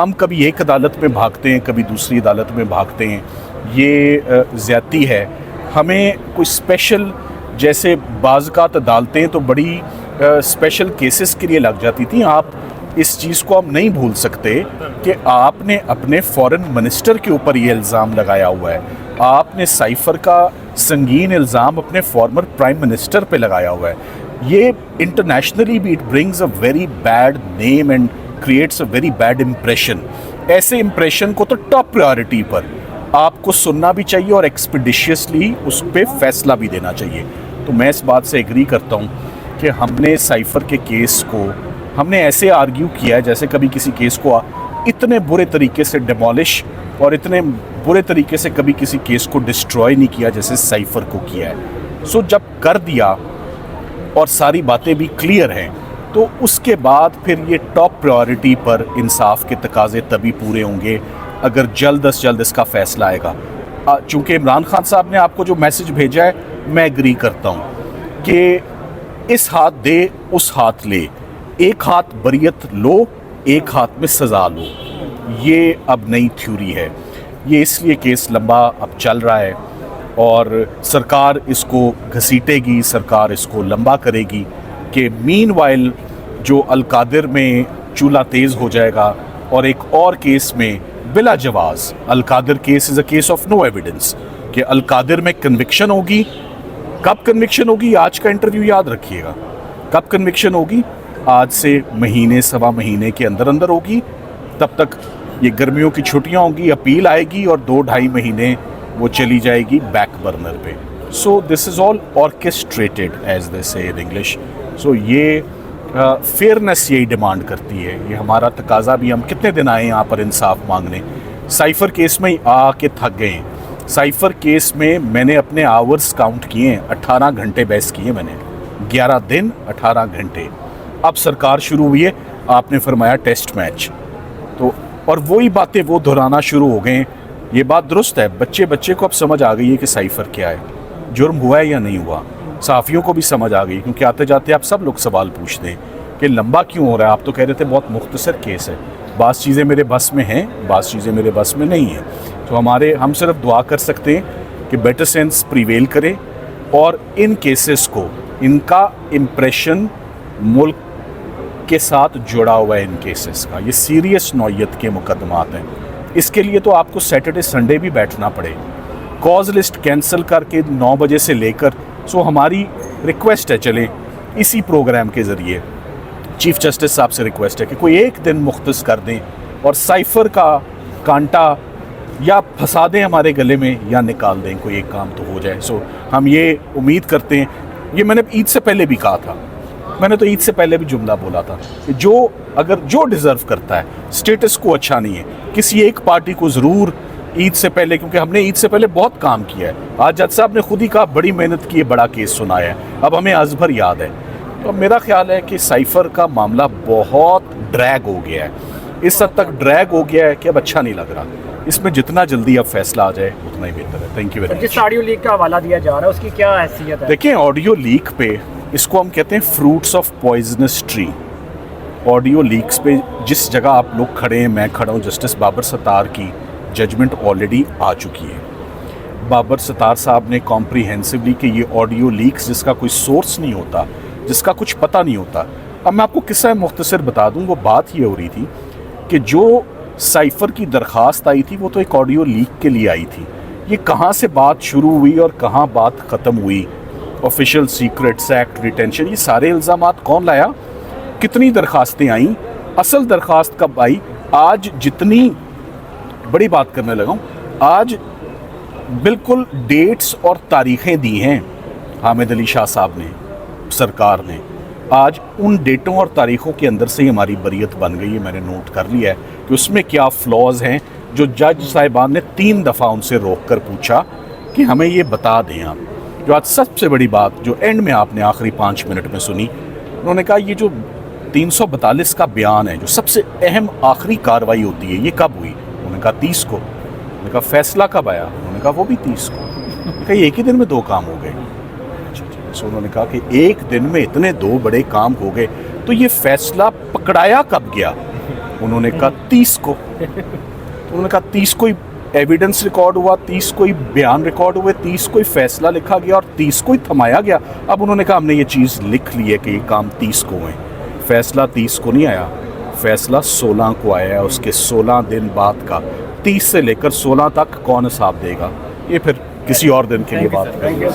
हम कभी एक अदालत में भागते हैं, कभी दूसरी अदालत में भागते हैं, ये ज़्यादती है। हमें कोई स्पेशल, जैसे बाज़-औक़ात अदालतें तो बड़ी स्पेशल केसेस के लिए लग जाती थी। आप इस चीज़ को हम नहीं भूल सकते कि आपने अपने फॉरेन मिनिस्टर के ऊपर ये इल्ज़ाम लगाया हुआ है, आपने साइफ़र का संगीन इल्ज़ाम अपने फॉर्मर प्राइम मिनिस्टर पे लगाया हुआ है। ये इंटरनेशनली भी it brings a very bad name and creates a very bad impression. ऐसे इम्प्रेशन को तो टॉप प्रायोरिटी पर आपको सुनना भी चाहिए और एक्सपीडिशियसली उस पर फैसला भी देना चाहिए। तो मैं इस बात से एग्री करता हूँ कि हमने साइफ़र के केस को हमने ऐसे आर्ग्यू किया है जैसे कभी किसी केस को इतने बुरे तरीके से डिमोलिश और इतने बुरे तरीके से कभी किसी केस को डिस्ट्रॉय नहीं किया जैसे साइफ़र को किया है। सो जब कर दिया और सारी बातें भी क्लियर हैं तो उसके बाद फिर ये टॉप प्रायोरिटी पर इंसाफ के तकाजे तभी पूरे होंगे अगर जल्द अज जल्द इसका फ़ैसला आएगा। चूँकि इमरान खान साहब ने आपको जो मैसेज भेजा है मैं एग्री करता हूँ कि इस हाथ दे उस हाथ ले, एक हाथ बरियत लो एक हाथ में सज़ा लो, ये अब नई थ्योरी है। ये इसलिए केस लंबा अब चल रहा है और सरकार इसको घसीटेगी, सरकार इसको लंबा करेगी कि मीनवाइल जो अल-कादिर में चूल्हा तेज़ हो जाएगा और एक और केस में बिला जवाज़, Al-Qadir case is a case of no evidence, कि अल-कादिर में कन्विक्शन होगी। कब कन्विक्शन होगी? आज का इंटरव्यू याद रखिएगा। कब कन्विक्शन होगी? आज से महीने सवा महीने के अंदर अंदर होगी। तब तक ये गर्मियों की छुट्टियां होंगी, अपील आएगी और 2-2.5 महीने वो चली जाएगी बैक बर्नर पे। So this is all orchestrated as they say in English. सो ये फेयरनेस यही डिमांड करती है, ये हमारा तकाजा भी। हम कितने दिन आए यहाँ पर इंसाफ मांगने, साइफ़र केस में आके थक गए हैं। साइफ़र केस में मैंने अपने आवर्स काउंट किए हैं, 18 घंटे बहस किए मैंने, 11 दिन 18 घंटे। अब सरकार शुरू हुई है, आपने फरमाया टेस्ट मैच, तो और वही बातें वो दोहराना शुरू हो गए हैं। ये बात दुरुस्त है, बच्चे को अब समझ आ गई है कि साइफ़र क्या है, जुर्म हुआ है या नहीं हुआ। साफ़ियों को भी समझ आ गई, क्योंकि आते जाते आप सब लोग सवाल पूछते हैं कि लंबा क्यों हो रहा है। आप तो कह रहे थे बहुत मुख्तसर केस है, बास चीज़ें मेरे बस में हैं, बास चीज़ें मेरे बस में नहीं हैं। तो हम सिर्फ दुआ कर सकते हैं कि बेटर सेंस प्रिवेल करे और इन केसेस को, इनका इम्प्रेशन मुल्क के साथ जुड़ा हुआ है इन केसेस का, ये सीरियस नौयत के मुकदमात हैं। इसके लिए तो आपको सैटरडे संडे भी बैठना पड़े, कॉज लिस्ट कैंसिल करके 9 बजे से लेकर। सो हमारी रिक्वेस्ट है, चलें इसी प्रोग्राम के ज़रिए चीफ़ जस्टिस साहब से रिक्वेस्ट है कि कोई एक दिन मुख्तस कर दें और साइफ़र का कांटा या फंसा दें हमारे गले में या निकाल दें, कोई एक काम तो हो जाए। सो हम ये उम्मीद करते हैं, ये मैंने ईद से पहले भी कहा था, मैंने तो ईद से पहले भी जुमला बोला था कि जो डिज़र्व करता है, स्टेटस को अच्छा नहीं है, किसी एक पार्टी को ज़रूर ईद से पहले, क्योंकि हमने ईद से पहले बहुत काम किया है। आज जज साहब ने खुद ही कहा बड़ी मेहनत की है, बड़ा केस सुनाया है, अब हमें अजभर याद है। तो मेरा ख्याल है कि साइफ़र का मामला बहुत ड्रैग हो गया है, इस हद तक ड्रैग हो गया है कि अब अच्छा नहीं लग रहा। इसमें जितना जल्दी अब फैसला आ जाए उतना ही बेहतर है। Thank you very much. जिस ऑडियो लीक का हवाला दिया जा रहा है उसकी क्या हैसियत है? देखिए, ऑडियो लीक पे, इसको हम कहते हैं fruits of poisonous tree. Audio leaks पे जिस जगह आप लोग खड़े हैं, मैं खड़ा हूँ, जस्टिस बाबर सत्तार की जजमेंट ऑलरेडी आ चुकी है। बाबर सत्तार साहब ने कॉम्प्रीहेंसिवली कि ये ऑडियो लीक्स जिसका कोई सोर्स नहीं होता, जिसका कुछ पता नहीं होता। अब मैं आपको किस्सा मुख्तसर बता दूँ, वो बात ये हो रही थी कि जो साइफ़र की दरख्वास्त आई थी वो तो एक ऑडियो लीक के लिए आई थी। ये कहाँ से बात शुरू हुई और कहाँ बात ख़त्म हुई, ऑफिशियल सीक्रेट्स एक्ट, रिटेंशन, ये सारे इल्ज़ामात कौन लाया, कितनी दरख्वास्तें आईं, असल दरख्वास्त कब आई। आज जितनी बड़ी बात करने लगा हूँ, आज बिल्कुल डेट्स और तारीखें दी हैं हामिद अली शाह साहब ने, सरकार ने। आज उन डेटों और तारीख़ों के अंदर से ही हमारी बरियत बन गई है। मैंने नोट कर लिया है कि उसमें क्या फ्लॉज हैं, जो जज साहिबान ने 3 दफ़ा उनसे रोक कर पूछा कि हमें ये बता दें आप। जो आज सबसे बड़ी बात जो एंड में आपने आखिरी 5 मिनट में सुनी, उन्होंने कहा ये जो 342 का बयान है, जो सबसे अहम आखिरी कार्रवाई होती है, ये कब हुई? उन्होंने कहा 30 को। उन्होंने कहा फैसला कब आया? उन्होंने कहा वो भी 30 को। उन्होंने कहा एक ही दिन में 2 काम हो गए। सो उन्होंने कहा कि एक दिन में इतने 2 बड़े काम हो गए, तो ये फैसला पकड़ाया कब गया? उन्होंने कहा 30 को। उन्होंने कहा 30 को ही एविडेंस रिकॉर्ड हुआ, 30 को ही बयान रिकॉर्ड हुए, 30 को ही फैसला लिखा गया और 30 को ही थमाया गया। अब उन्होंने कहा हमने ये चीज़ लिख ली है कि ये काम 30 को है। फैसला 30 को नहीं आया, फैसला 16 को आया है। उसके 16 दिन बाद का 30 से लेकर 16 तक कौन हिसाब देगा, ये फिर किसी और दिन के लिए बात करेंगे।